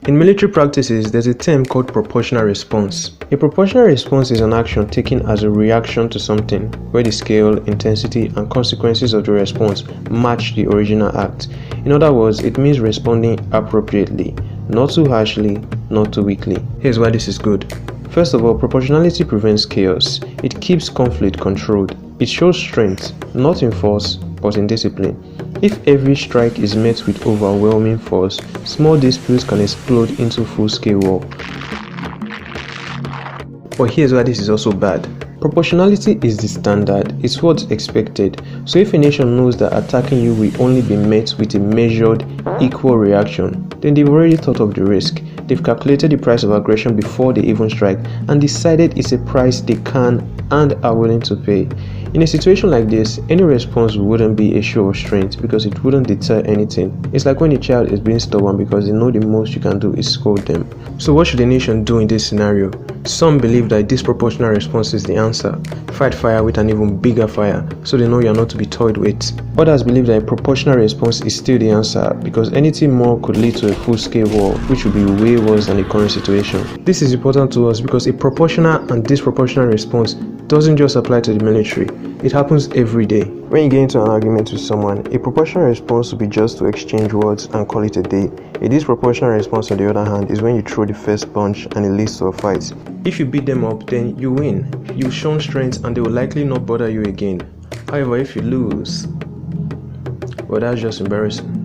In military practices, there's a term called proportional response. A proportional response is an action taken as a reaction to something, where the scale, intensity, and consequences of the response match the original act. In other words, it means responding appropriately, not too harshly, not too weakly. Here's why this is good. First of all, proportionality prevents chaos. It keeps conflict controlled. It shows strength, not in force, but in discipline. If every strike is met with overwhelming force, small disputes can explode into full-scale war. But here's why this is also bad. Proportionality is the standard, it's what's expected. So if a nation knows that attacking you will only be met with a measured, equal reaction, then they've already thought of the risk. They've calculated the price of aggression before they even strike and decided it's a price they can and are willing to pay. In a situation like this, any response wouldn't be a show of strength because it wouldn't deter anything. It's like when a child is being stubborn because they know the most you can do is scold them. So what should a nation do in this scenario? Some believe that disproportionate response is the answer. Fight fire with an even bigger fire so they know you're not to be toyed with. Others believe that a proportional response is still the answer because anything more could lead to a full-scale war, which would be way worse than the current situation. This is important to us because a proportional and disproportionate response doesn't just apply to the military. It happens every day. When you get into an argument with someone, a proportional response will be just to exchange words and call it a day. A disproportionate response, on the other hand, is when you throw the first punch and it leads to a fight. If you beat them up, then you win. You've shown strength and they will likely not bother you again. However, if you lose, well, that's just embarrassing.